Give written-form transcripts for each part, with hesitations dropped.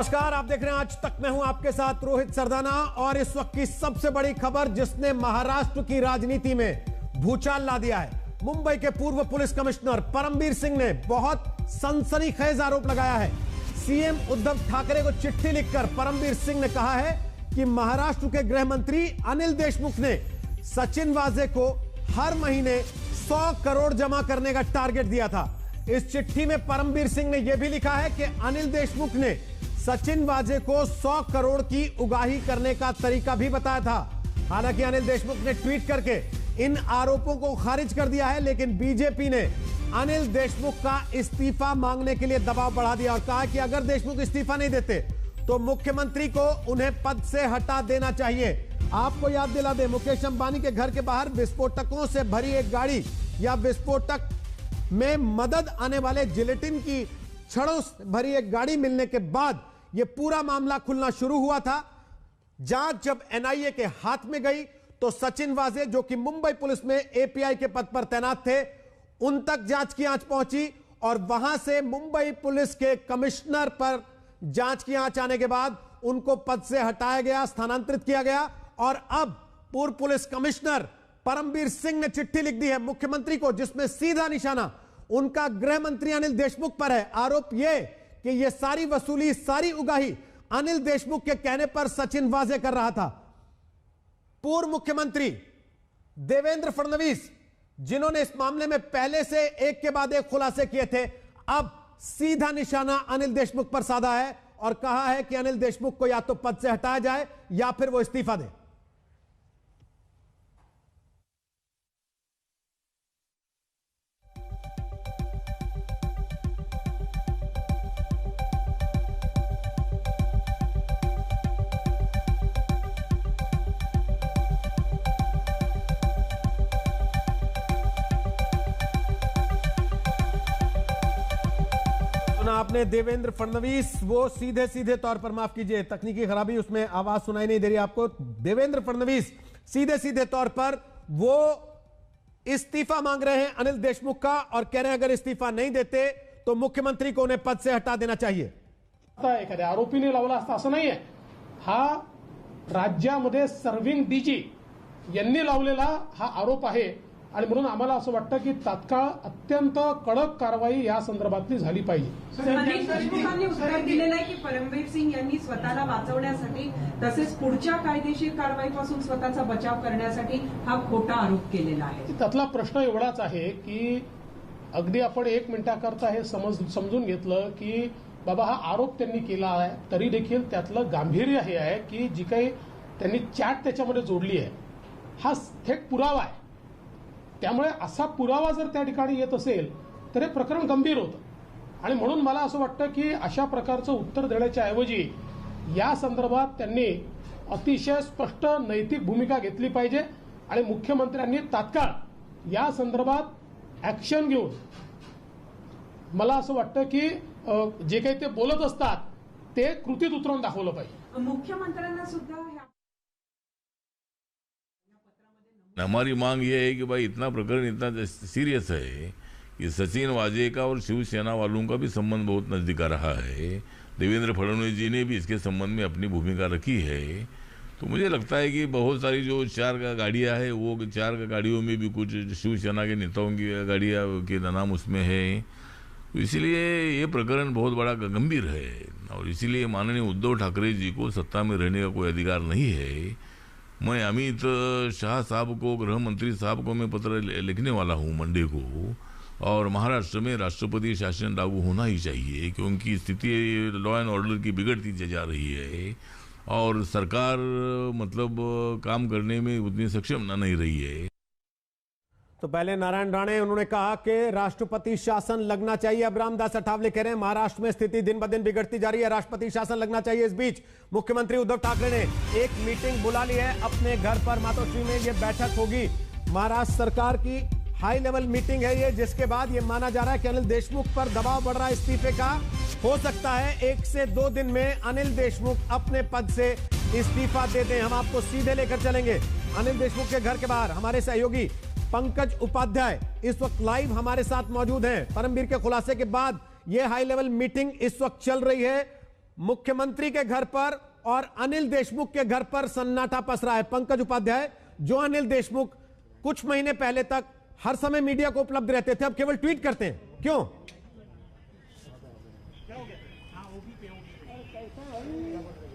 नमस्कार, आप देख रहे हैं आज तक। मैं हूं आपके साथ रोहित सरदाना और इस वक्त की सबसे बड़ी खबर जिसने महाराष्ट्र की राजनीति में भूचाल ला दिया है। मुंबई के पूर्व पुलिस कमिश्नर परमबीर सिंह ने बहुत सनसनीखेज आरोप लगाया है। सीएम उद्धव ठाकरे को चिट्ठी लिखकर परमबीर सिंह ने कहा है कि महाराष्ट्र के गृह मंत्री अनिल देशमुख ने सचिन वाजे को हर महीने 100 करोड़ जमा करने का टारगेट दिया था। इस चिट्ठी में परमबीर सिंह ने यह भी लिखा है कि अनिल देशमुख ने सचिन वाजे को 100 करोड़ की उगाही करने का तरीका भी बताया था। हालांकि अनिल देशमुख ने ट्वीट करके इन आरोपों को खारिज कर दिया है, लेकिन बीजेपी ने अनिल देशमुख का इस्तीफा मांगने के लिए दबाव बढ़ा दिया और कहा कि अगर देशमुख इस्तीफा नहीं देते तो मुख्यमंत्री को उन्हें पद से हटा देना चाहिए। आपको याद दिला दें, मुकेश अंबानी के घर के बाहर विस्फोटकों से भरी एक गाड़ी या विस्फोटक में मदद आने वाले जिलेटिन की छड़ों से भरी एक गाड़ी मिलने के बाद यह पूरा मामला खुलना शुरू हुआ था। जांच जब एनआईए के हाथ में गई तो सचिन वाजे, जो कि मुंबई पुलिस में एपीआई के पद पर तैनात थे, उन तक जांच की आंच पहुंची और वहां से मुंबई पुलिस के कमिश्नर पर जांच की आंच आने के बाद उनको पद से हटाया गया, स्थानांतरित किया गया। और अब पूर्व पुलिस कमिश्नर परमबीर सिंह ने चिट्ठी लिख दी है मुख्यमंत्री को, जिसमें सीधा निशाना उनका गृह मंत्री अनिल देशमुख पर है। आरोप यह कि यह सारी वसूली, सारी उगाही अनिल देशमुख के कहने पर सचिन वाजे कर रहा था। पूर्व मुख्यमंत्री देवेंद्र फडणवीस, जिन्होंने इस मामले में पहले से एक के बाद एक खुलासे किए थे, अब सीधा निशाना अनिल देशमुख पर साधा है और कहा है कि अनिल देशमुख को या तो पद से हटाया जाए या फिर वो इस्तीफा दें। आपने देवेंद्र फडणवीस, वो सीधे सीधे तौर पर, माफ कीजिए तकनीकी खराबी, उसमें आवाज सुनाई नहीं दे रही आपको। देवेंद्र फडणवीस सीधे सीधे तौर पर वो इस्तीफा मांग रहे हैं अनिल देशमुख का और कह रहे हैं अगर इस्तीफा नहीं देते तो मुख्यमंत्री को उन्हें पद से हटा देना चाहिए। एखाद्या आरोपीने लावला असता असं नाहीये, हा राज्यामध्ये सर्व्हिंग डीजी यांनी लावलेला हा आरोप आहे आणि म्हणून आम्हाला असं वाटतं की तात्काळ अत्यंत कडक कारवाई या संदर्भातली झाली पाहिजे। अनिल देशमुखांनी उत्तर दिलेलं आहे की परमबीर सिंग यांनी स्वतःला वाचवण्यासाठी तसेच पुढच्या कायदेशीर कारवाईपासून स्वतःचा बचाव करण्यासाठी हा खोटा आरोप केलेला आहे। त्यातला प्रश्न एवढाच आहे की अगदी आपण 1 मिनिटाकरता हे समजून घेतलं की बाबा हा आरोप त्यांनी केला आहे, तरी देखील त्यातलं गांभीर्य हे आहे की जी काही त्यांनी चॅट त्याच्यामध्ये जोडली आहे हा थेट पुरावा आहे। त्यामुळे असा पुरावा जर त्या ठिकाणी येत असेल तर हे प्रकरण गंभीर होतं आणि म्हणून मला असं वाटतं की अशा प्रकारचं उत्तर देण्याच्या ऐवजी या संदर्भात त्यांनी अतिशय स्पष्ट नैतिक भूमिका घेतली पाहिजे आणि मुख्यमंत्र्यांनी तात्काळ या संदर्भात ऍक्शन घेऊन, मला असं वाटतं की जे काही ते बोलत असतात ते कृतीत उतरवून दाखवलं पाहिजे। मुख्यमंत्र्यांना सुद्धा हमारी मांग ये है कि भाई इतना प्रकरण इतना सीरियस है कि सचिन वाजे का और शिवसेना वालों का भी संबंध बहुत नजदीक आ रहा है। देवेंद्र फडणवीस जी ने भी इसके संबंध में अपनी भूमिका रखी है। तो मुझे लगता है कि बहुत सारी जो 4 गाड़ियां हैं, वो 4 गाड़ियों में भी कुछ शिवसेना के नेताओं की गाड़ियां के नाम उसमें है। तो इसीलिए ये प्रकरण बहुत बड़ा गंभीर है और इसीलिए माननीय उद्धव ठाकरे जी को सत्ता में रहने का कोई अधिकार नहीं है। मैं अमित शाह साहब को, गृह मंत्री साहब को मैं पत्र लिखने वाला हूं मंडे को, और महाराष्ट्र में राष्ट्रपति शासन लागू होना ही चाहिए क्योंकि स्थिति लॉ एंड ऑर्डर की बिगड़ती जा रही है और सरकार मतलब काम करने में उतनी सक्षम नहीं रही है। तो पहले नारायण राणे, उन्होंने कहा कि राष्ट्रपति शासन लगना चाहिए। अब रामदास अठावले कह रहे हैं महाराष्ट्र में स्थिति दिन ब दिन बिगड़ती जा रही है, राष्ट्रपति शासन लगना चाहिए। इस बीच मुख्यमंत्री उद्धव ठाकरे ने एक मीटिंग बुला ली है अपने घर पर। मातोश्री में यह बैठक होगी, महाराष्ट्र सरकार की हाई लेवल मीटिंग है ये, जिसके बाद यह माना जा रहा है कि अनिल देशमुख पर दबाव बढ़ रहा है इस्तीफे का। हो सकता है 1 से 2 दिन में अनिल देशमुख अपने पद से इस्तीफा दे दें। हम आपको सीधे लेकर चलेंगे अनिल देशमुख के घर के बाहर। हमारे सहयोगी पंकज उपाध्याय इस वक्त लाइव हमारे साथ मौजूद हैं। परमबीर के खुलासे के बाद यह हाई लेवल मीटिंग इस वक्त चल रही है। मुख्यमंत्री के घर पर और अनिल देशमुख के घर पर सन्नाटा पसरा है। पंकज उपाध्याय, जो अनिल देशमुख कुछ महीने पहले तक हर समय मीडिया को उपलब्ध रहते थे, अब केवल ट्वीट करते हैं, क्यों?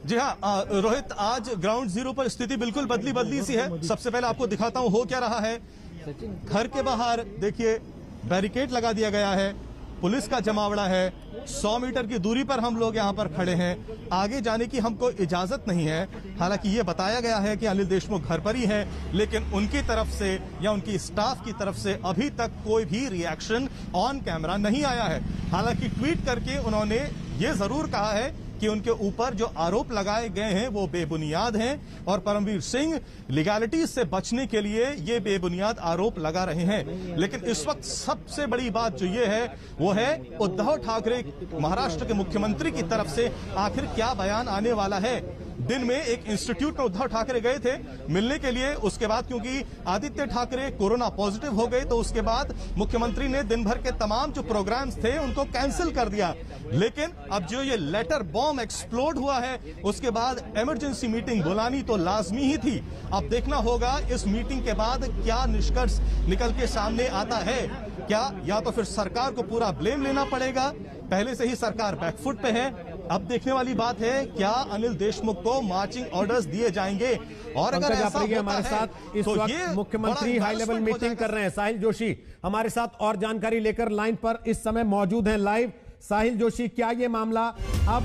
जी हाँ रोहित, आज ग्राउंड जीरो पर स्थिति बिल्कुल बदली सी है। सबसे पहले आपको दिखाता हूं हो क्या रहा है। घर के बाहर देखिए बैरिकेड लगा दिया गया है, पुलिस का जमावड़ा है। 100 मीटर की दूरी पर हम लोग यहाँ पर खड़े हैं, आगे जाने की हमको इजाजत नहीं है। हालांकि ये बताया गया है कि अनिल देशमुख घर पर ही है, लेकिन उनकी तरफ से या उनकी स्टाफ की तरफ से अभी तक कोई भी रिएक्शन ऑन कैमरा नहीं आया है। हालांकि ट्वीट करके उन्होंने ये जरूर कहा है कि उनके ऊपर जो आरोप लगाए गए हैं वो बेबुनियाद हैं और परमवीर सिंह लीगैलिटीज से बचने के लिए ये बेबुनियाद आरोप लगा रहे हैं। लेकिन इस वक्त सबसे बड़ी बात जो ये है वो है उद्धव ठाकरे महाराष्ट्र के मुख्यमंत्री की तरफ से आखिर क्या बयान आने वाला है। दिन में एक इंस्टीट्यूट में उद्धव ठाकरे गए थे मिलने के लिए, उसके बाद क्योंकि आदित्य ठाकरे कोरोना पॉजिटिव हो गए तो उसके बाद मुख्यमंत्री ने दिन भर के तमाम जो प्रोग्राम्स थे उनको कैंसिल कर दिया। लेकिन अब जो ये लेटर बॉम्ब एक्सप्लोड हुआ है उसके बाद इमरजेंसी मीटिंग बुलानी तो लाजमी ही थी। अब देखना होगा इस मीटिंग के बाद क्या निष्कर्ष निकल के सामने आता है। क्या या तो फिर सरकार को पूरा ब्लेम लेना पड़ेगा, पहले से ही सरकार बैकफुट पे है। अब देखने वाली बात है क्या अनिल देशमुख को मार्चिंग ऑर्डर्स दिए जाएंगे। और अगर ऐसा होता हमारे है, साथ इस तो वक्त ये मुख्यमंत्री हाई लेवल मीटिंग कर रहे हैं। साहिल जोशी हमारे साथ और जानकारी लेकर लाइन पर इस समय मौजूद हैं लाइव। साहिल जोशी, क्या ये मामला अब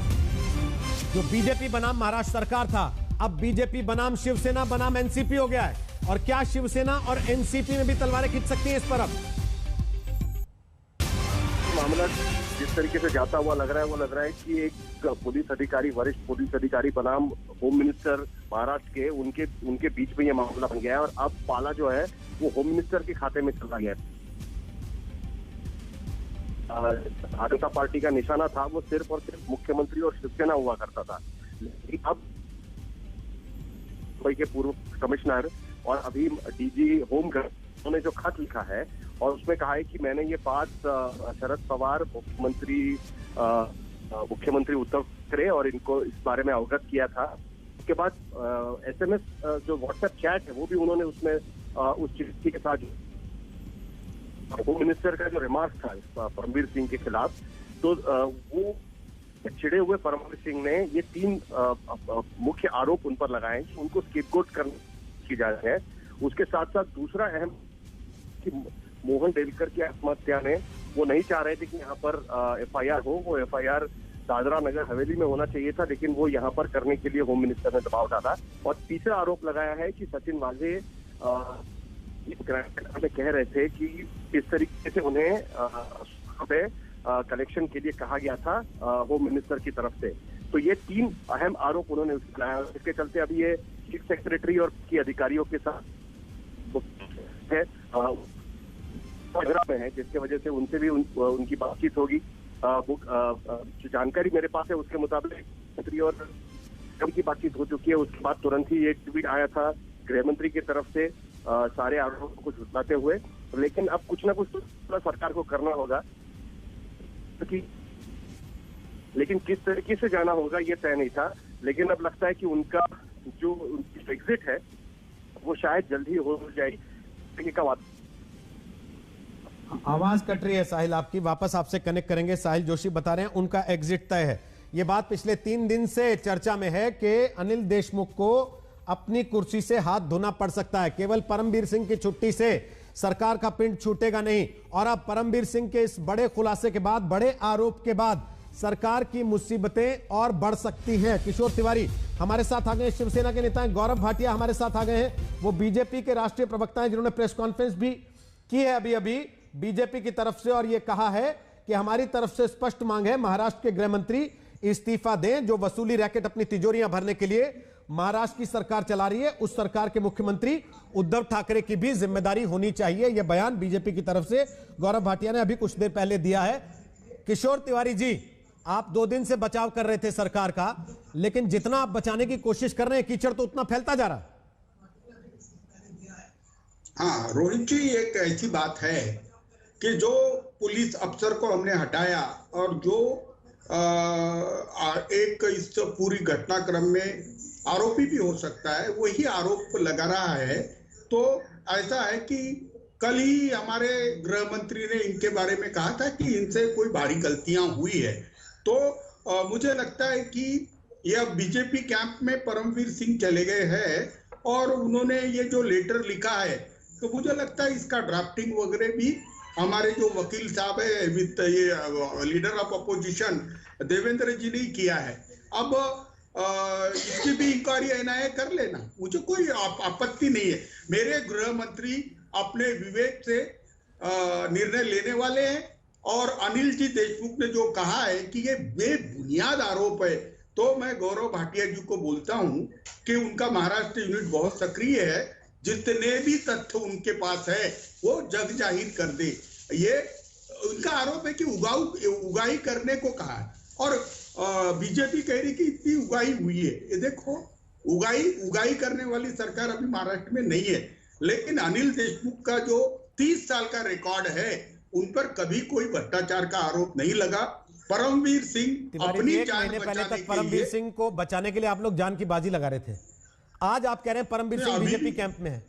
जो बीजेपी बनाम महाराष्ट्र सरकार था, अब बीजेपी बनाम शिवसेना बनाम एनसीपी हो गया है, और क्या शिवसेना और एनसीपी में भी तलवारें खींच सकती हैं इस पर? अब मामला जिस तरीके से जाता हुआ लग रहा है वो लग रहा है कि एक पुलिस अधिकारी, वरिष्ठ पुलिस अधिकारी बनाम होम मिनिस्टर महाराष्ट्र के, उनके बीच में ये मामला बन गया है और अब पाला जो है वो होम मिनिस्टर के खाते में चला गया है। जनता पार्टी का निशाना था वो सिर्फ और सिर्फ मुख्यमंत्री और शिवसेना हुआ करता था। लेकिन अब मुंबई के पूर्व कमिश्नर और अभी डीजी होम उन्होंने जो खत लिखा है और उसमें कहा है कि मैंने ये बात शरद पवार, मुख्यमंत्री उद्धव ठाकरे और इनको इस बारे में अवगत किया था। उसके बाद SMS जो व्हाट्सएप चैट है वो भी उन्होंने उसमें उस चिट्ठी के साथ होम मिनिस्टर का जो रिमार्क था परमवीर सिंह के खिलाफ, तो वो चिड़े हुए परमवीर सिंह ने ये 3 मुख्य आरोप उन पर लगाए कि उनको स्केपगोट करने की जा रही है। उसके साथ साथ दूसरा अहम कि मोहन डेलकर की आत्महत्या में वो नहीं चाह रहे थे कि यहाँ पर FIR हो, वो FIR दादरा नगर हवेली में होना चाहिए था, लेकिन वो यहाँ पर करने के लिए होम मिनिस्टर ने दबाव डाला। और तीसरा आरोप लगाया है कि सचिन वाजे में कह रहे थे कि इस तरीके से उन्हें कलेक्शन के लिए कहा गया था होम मिनिस्टर की तरफ से। तो ये 3 अहम आरोप उन्होंने लगाया। इसके चलते अभी ये चीफ सेक्रेटरी और की अधिकारियों के साथ है में है, जिसके वजह से उनसे भी उनकी बातचीत होगी। जो जानकारी मेरे पास है उसके मुताबिक मंत्री और की बातचीत हो चुकी है। उसके बाद तुरंत ही एक ट्वीट आया था गृह मंत्री की तरफ से सारे आरोपों को झुटलाते हुए। लेकिन अब कुछ ना कुछ तो सरकार को करना होगा, लेकिन किस तरीके से जाना होगा ये तय नहीं था। लेकिन अब लगता है कि उनका जो एग्जिट है वो शायद जल्दी हो जाएगी का आवाज कट रही है साहिल आपकी, वापस आपसे कनेक्ट करेंगे। साहिल जोशी बता रहे हैं उनका एग्जिट तय है। यह बात पिछले 3 दिन से चर्चा में है कि अनिल देशमुख को अपनी कुर्सी से हाथ धोना पड़ सकता है। केवल परमवीर सिंह की छुट्टी से सरकार का पिंड छूटेगा नहीं। और अब परमवीर सिंह के इस बड़े खुलासे के बाद, बड़े आरोप के बाद सरकार की मुसीबतें और बढ़ सकती हैं। किशोर तिवारी हमारे साथ आ गए, शिवसेना के नेता हैं। गौरव भाटिया हमारे साथ आ गए हैं, वो बीजेपी के राष्ट्रीय प्रवक्ता हैं जिन्होंने प्रेस कॉन्फ्रेंस भी की है अभी बीजेपी की तरफ से, और यह कहा है कि हमारी तरफ से स्पष्ट मांग है महाराष्ट्र के गृह मंत्री इस्तीफा दें। जो वसूली रैकेट अपनी तिजोरियां भरने के लिए महाराष्ट्र की सरकार चला रही है, उस सरकार के मुख्यमंत्री उद्धव ठाकरे की भी जिम्मेदारी होनी चाहिए। यह बयान बीजेपी की तरफ से गौरव भाटिया ने अभी कुछ देर पहले दिया है। किशोर तिवारी जी, आप 2 दिन से बचाव कर रहे थे सरकार का, लेकिन जितना आप बचाने की कोशिश कर रहे हैं कीचड़ तो उतना फैलता जा रहा है। हाँ रोहित जी, एक ऐसी बात है कि जो पुलिस अफसर को हमने हटाया और जो एक इस पूरी घटनाक्रम में आरोपी भी हो सकता है, वही आरोप लगा रहा है। तो ऐसा है कि कल ही हमारे गृह मंत्री ने इनके बारे में कहा था कि इनसे कोई भारी गलतियां हुई है। तो मुझे लगता है कि यह बीजेपी कैंप में परमवीर सिंह चले गए हैं और उन्होंने ये जो लेटर लिखा है, तो मुझे लगता है इसका ड्राफ्टिंग वगैरह भी हमारे जो वकील साहब है विद ये लीडर ऑफ अपोजिशन देवेंद्र जी ने किया है। अब इसकी भी इंक्वायरी एनआईए कर लेना, मुझे कोई आपत्ति नहीं है। मेरे गृह मंत्री अपने विवेक से निर्णय लेने वाले हैं और अनिल जी देशमुख ने जो कहा है कि ये बेबुनियाद आरोप है, तो मैं गौरव भाटिया जी को बोलता हूं कि उनका महाराष्ट्र यूनिट बहुत सक्रिय है, जितने भी तथ्य उनके पास है वो जग जाहिर कर दे। ये उनका आरोप है कि उगाही करने को कहा है और बीजेपी कह रही कि इतनी उगाही हुई है। ये देखो, उगाही करने वाली सरकार अभी महाराष्ट्र में नहीं है, लेकिन अनिल देशमुख का जो 30 साल का रिकॉर्ड है उन पर कभी कोई भ्रष्टाचार का आरोप नहीं लगा। परमवीर सिंह अपनी जान पहले तक परमवीर सिंह को बचाने के लिए आप लोग जान की बाजी लगा रहे थे, आज आप कह रहे हैं परमवीर सिंह बीजेपी कैंप में है।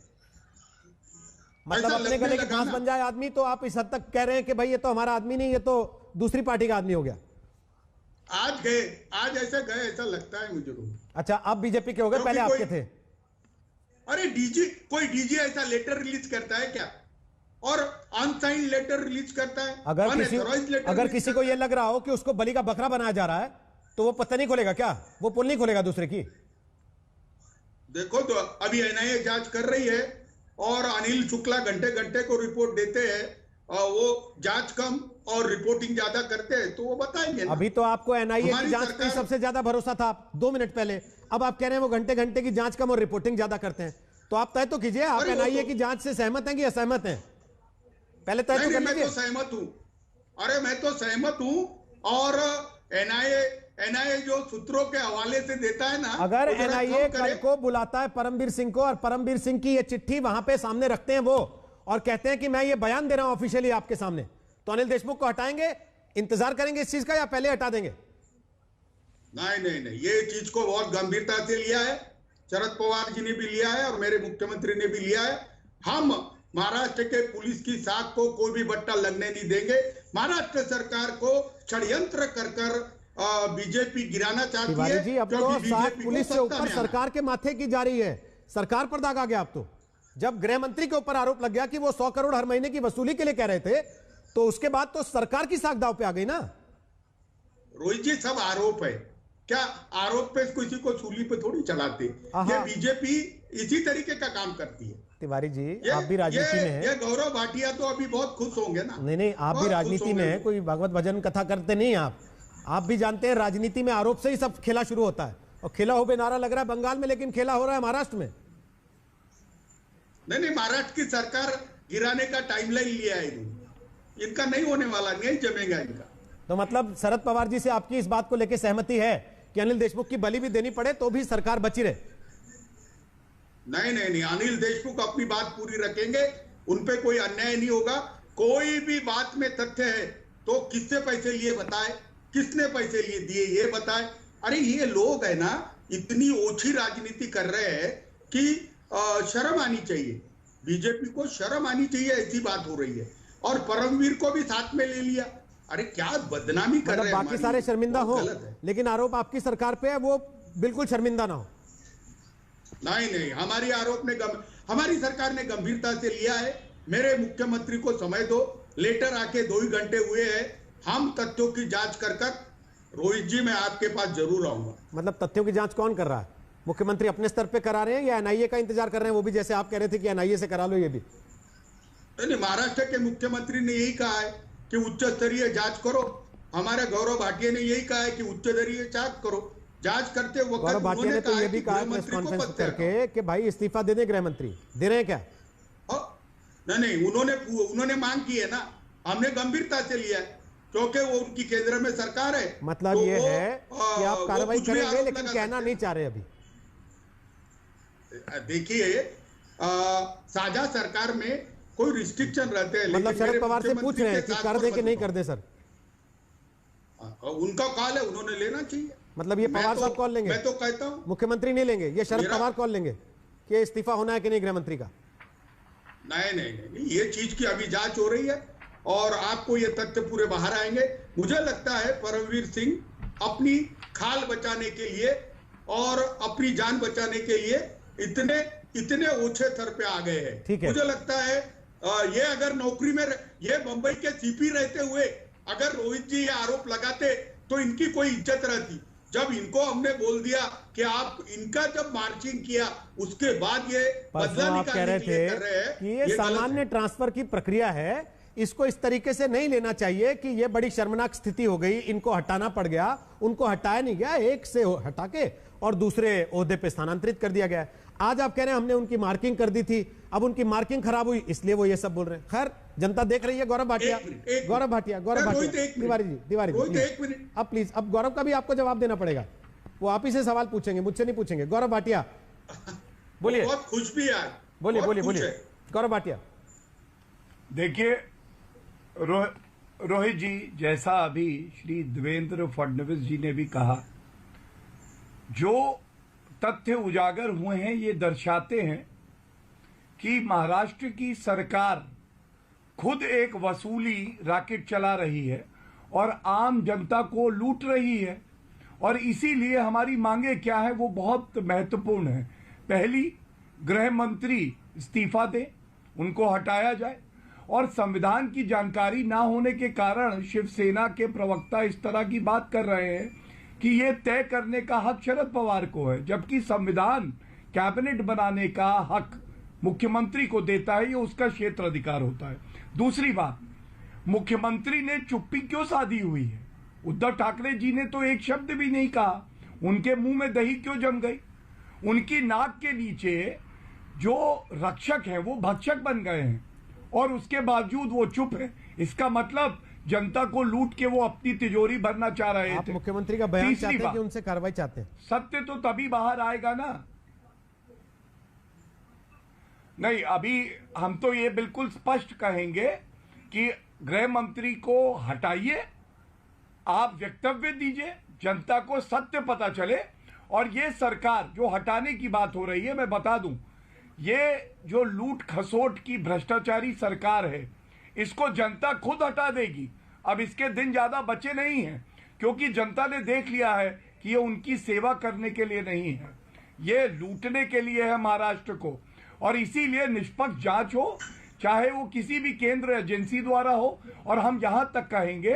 मतलब अपने गले की घास बन जाए आदमी, तो आप इस हद तक कह रहे हैं कि भाई ये तो हमारा आदमी नहीं, ये तो दूसरी पार्टी का आदमी हो गया। आज ऐसे गए ऐसा लगता है मुझे। अच्छा, आप बीजेपी के हो गए, पहले आपके थे। अरे कोई डीजी ऐसा लेटर रिलीज करता है क्या? और अनसाइंड लेटर रिलीज करता है? अगर किसी को यह लग रहा हो कि उसको बलि का बकरा बनाया जा रहा है, तो वो पत्ता नहीं खोलेगा क्या? वो पुल नहीं खोलेगा दूसरे की? देखो, तो अभी एनआईए जांच कर रही है और अनिल शुक्ला घंटे घंटे को रिपोर्ट देते हैं, वो जांच कम और रिपोर्टिंग ज्यादा करते हैं, तो वो बताएंगे ना। अभी तो आपको एनआईए की जांच पे सबसे ज्यादा भरोसा था 2 मिनट पहले, अब आप कह रहे हैं वो घंटे घंटे की जांच कम और रिपोर्टिंग ज्यादा करते हैं। तो आप तय तो कीजिए, आप एनआईए की जांच से सहमत हैं कि असहमत हैं? पहले तय तो कर लीजिए। मैं तो सहमत हूं। अरे मैं तो सहमत हूं, और एनआईए जो सूत्रों के हवाले से देता है ना, अगर एनआईए कल को बुलाता है परमवीर सिंह को और परमवीर सिंह की ये चिट्ठी वहां पे सामने रखते हैं वो, और कहते हैं कि मैं ये बयान दे रहा हूं ऑफिशियली आपके सामने, तो अनिल देशमुख को हटाएंगे, इंतजार करेंगे इस चीज का, या पहले हटा देंगे? नहीं, ये चीज को बहुत गंभीरता से लिया है। शरद पवार जी ने भी लिया है और मेरे मुख्यमंत्री ने भी लिया है। हम महाराष्ट्र के पुलिस की साख को कोई भी बट्टा लगने नहीं देंगे। महाराष्ट्र सरकार को षड्यंत्र कर बीजेपी गिराना चाहती है। जी, अब तो साख पुलिस से ऊपर सरकार के माथे की जा रही है, सरकार पर दाग आ गया। अब तो जब गृह मंत्री के ऊपर आरोप लग गया कि वो 100 करोड़ हर महीने की वसूली के लिए कह रहे थे, तो उसके बाद तो सरकार की साख दांव पे आ गई ना। रोहित जी, सब आरोप है क्या? आरोप पे किसी को सूली पे थोड़ी चलाते। ये बीजेपी इसी तरीके का काम करती है। तिवारी जी, आप भी राजनीति में हैं। ये गौरव भाटिया तो अभी बहुत खुश होंगे ना। नहीं, आप भी राजनीति में हैं, कोई भगवत भजन कथा करते नहीं आप भी जानते हैं राजनीति में आरोप से ही सब खेला शुरू होता है, और खेला हो बे नारा लग रहा है बंगाल में, लेकिन खेला हो रहा है महाराष्ट्र में। नहीं, महाराष्ट्र की सरकार गिराने का टाइमलाइन लिया है, इनका नहीं होने वाला, नहीं जमेगा इनका। तो मतलब शरद पवार जी से आपकी इस बात को लेकर सहमति है कि अनिल देशमुख की बलि भी देनी पड़े तो भी सरकार बची रहे? नहीं, अनिल देशमुख अपनी बात पूरी रखेंगे, उनपे कोई अन्याय नहीं होगा। कोई भी बात में तथ्य है तो किससे पैसे लिए बताए, किसने पैसे लिए दिए ये बताए। अरे ये लोग है ना, इतनी ओछी राजनीति कर रहे हैं कि शर्म आनी चाहिए, बीजेपी को शर्म आनी चाहिए, ऐसी बात हो रही है। और परमवीर को भी साथ में ले लिया। अरे क्या बदनामी कर रहे हैं। बाकी सारे शर्मिंदा हो, लेकिन आरोप आपकी सरकार पे है, वो बिल्कुल शर्मिंदा ना हो। नहीं, हमारी सरकार ने गंभीरता से लिया है। मेरे मुख्यमंत्री को समय दो, लेटर आके 2 ही घंटे हुए हैं, हम तथ्यों की जांच कर रोहित जी मैं आपके पास जरूर आऊंगा। मतलब तथ्यों की जांच कौन कर रहा है? मुख्यमंत्री अपने स्तर पे करा रहे हैं या एनआईए का इंतजार कर रहे हैं? वो भी जैसे आप कह रहे थे कि एनआईए से करा लो, ये भी नहीं। महाराष्ट्र के मुख्यमंत्री ने यही कहा है कि उच्च स्तरीय जांच करो। हमारे गौरव भाटिया ने यही कहा है कि उच्च स्तरीय जांच करो। जांच करते वक्त गौरव भाटिया ने तो ये भी कहा प्रेस कॉन्फ्रेंस करके कि भाई इस्तीफा दे दें गृह मंत्री, दे रहे हैं क्या? नहीं, उन्होंने मांग की है ना, हमने गंभीरता से लिया है क्योंकि वो उनकी केंद्र में सरकार है। मतलब ये है कि आप कार्रवाई करेंगे, लेकिन कहना नहीं चाह रहे अभी। देखिए, साझा सरकार में कोई रिस्ट्रिक्शन रहते हैं, मतलब शरद पवार से पूछ रहे हैं कि कर दे कि नहीं कर दे? सर, उनका कॉल है, उन्होंने लेना चाहिए। मतलब ये पवार साहब कॉल लेंगे? मैं तो कहता हूं मुख्यमंत्री नहीं लेंगे, ये शरद पवार कॉल लेंगे कि इस्तीफा होना है कि नहीं गृह मंत्री का? नहीं, ये चीज की अभी जांच हो रही है और आपको ये तथ्य पूरे बाहर आएंगे। मुझे लगता है परमवीर सिंह अपनी खाल बचाने के लिए और अपनी जान बचाने के लिए इतने ओछे थर पे आ गए हैं। मुझे लगता है ये अगर नौकरी में, ये मुंबई के सीपी रहते हुए अगर रोहित जी ये आरोप लगाते तो इनकी कोई इज्जत रहती। जब इनको हमने बोल दिया कि आप इनका जब मार्चिंग किया उसके बाद ये बदला निकालने के लिए कर रहे हैं कि ये सामान्य ट्रांसफर की प्रक्रिया है, इसको इस तरीके से नहीं लेना चाहिए कि ये बड़ी शर्मनाक स्थिति हो गई, इनको हटाना पड़ गया। उनको हटाया नहीं गया, एक से हटा के और दूसरे ओहदे पे स्थानांतरित कर दिया गया। आज आप कह रहे हैं हमने उनकी मार्किंग कर दी थी, अब उनकी मार्किंग खराब हुई इसलिए वो ये सब बोल रहे हैं। खैर जनता देख रही है। गौरव भाटिया, तिवारी जी, अब प्लीज, अब गौरव का भी आपको जवाब देना पड़ेगा, वो आप ही से सवाल पूछेंगे, मुझसे नहीं पूछेंगे। गौरव भाटिया बोलिए। बहुत खुश भी है, बोलिए गौरव भाटिया। देखिए रोहित जी, जैसा अभी श्री देवेंद्र फडणवीस जी ने भी कहा, जो तथ्य उजागर हुए हैं ये दर्शाते हैं कि महाराष्ट्र की सरकार खुद एक वसूली रैकेट चला रही है और आम जनता को लूट रही है। और इसीलिए हमारी मांगे क्या है वो बहुत महत्वपूर्ण है। पहली, गृह मंत्री इस्तीफा दें, उनको हटाया जाए। और संविधान की जानकारी ना होने के कारण शिवसेना के प्रवक्ता इस तरह की बात कर रहे हैं कि ये तय करने का हक शरद पवार को है, जबकि संविधान कैबिनेट बनाने का हक मुख्यमंत्री को देता है, ये उसका क्षेत्र अधिकार होता है। दूसरी बात, मुख्यमंत्री ने चुप्पी क्यों साधी हुई है? उद्धव ठाकरे जी ने तो एक शब्द भी नहीं कहा, उनके मुंह में दही क्यों जम गई? उनकी नाक के नीचे जो रक्षक हैं वो भक्षक बन गए हैं और उसके बावजूद वो चुप है। इसका मतलब जनता को लूट के वो अपनी तिजोरी भरना चाह रहे आप थे। मुख्यमंत्री का बयान चाहते हैं कि उनसे कार्रवाई चाहते हैं? सत्य तो तभी बाहर आएगा ना। नहीं, अभी हम तो ये बिल्कुल स्पष्ट कहेंगे कि गृह मंत्री को हटाइए, आप वक्तव्य दीजिए, जनता को सत्य पता चले। और ये सरकार जो हटाने की बात हो रही है, मैं बता दूं, ये जो लूट खसोट की भ्रष्टाचारी सरकार है, इसको जनता खुद हटा देगी। अब इसके दिन ज्यादा बचे नहीं हैं, क्योंकि जनता ने देख लिया है कि ये उनकी सेवा करने के लिए नहीं है, ये लूटने के लिए है महाराष्ट्र को। और इसीलिए निष्पक्ष जांच हो, चाहे वो किसी भी केंद्र एजेंसी द्वारा हो। और हम यहां तक कहेंगे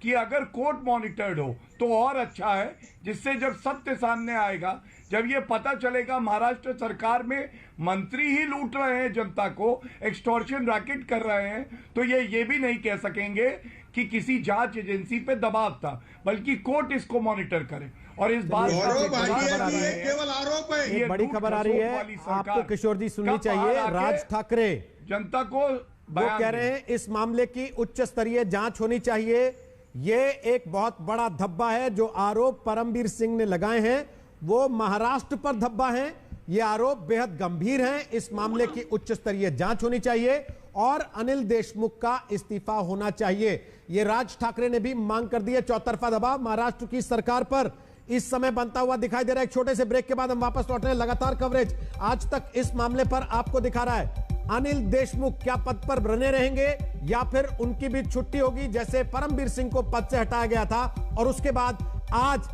कि अगर कोर्ट मॉनिटर्ड हो तो और अच्छा है, जिससे जब सत्य सामने आएगा, जब ये पता चलेगा महाराष्ट्र सरकार में मंत्री ही लूट रहे हैं जनता को, एक्सटॉर्शन रैकेट कर रहे हैं, तो ये भी नहीं कह सकेंगे कि किसी जांच एजेंसी पे दबाव था, बल्कि कोर्ट इसको मॉनिटर करे। और इस बात केवल आरोप है। एक बड़ी खबर आ रही है, आपको किशोर जी सुननी चाहिए। राज ठाकरे जनता को वो कह रहे हैं इस मामले की उच्च स्तरीय जांच होनी चाहिए। ये एक बहुत बड़ा धब्बा है, जो आरोप परमवीर सिंह ने लगाए हैं वो महाराष्ट्र पर धब्बा है। ये आरोप बेहद गंभीर हैं, इस मामले की उच्च स्तरीय जांच होनी चाहिए और अनिल देशमुख का इस्तीफा होना चाहिए। ये राज ठाकरे ने भी मांग कर दी है। चौतरफा दबाव महाराष्ट्र की सरकार पर इस समय बनता हुआ दिखाई दे रहा है। एक छोटे से ब्रेक के बाद हम वापस लौट रहे हैं। लगातार कवरेज आज तक इस मामले पर आपको दिखा रहा है। अनिल देशमुख क्या पद पर बने रहेंगे या फिर उनकी भी छुट्टी होगी, जैसे परमवीर सिंह को पद से हटाया गया था और उसके बाद आज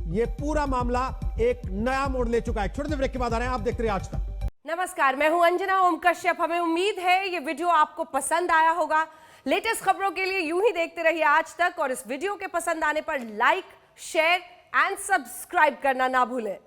ये पूरा मामला एक नया मोड़ ले चुका है। छोटे से ब्रेक के बाद आ रहे हैं, आप देखते रहिए आज तक। नमस्कार, मैं हूं अंजना ओम कश्यप। हमें उम्मीद है ये वीडियो आपको पसंद आया होगा। लेटेस्ट खबरों के लिए यूं ही देखते रहिए आज तक और इस वीडियो के पसंद आने पर लाइक, शेयर एंड सब्सक्राइब करना ना भूलें।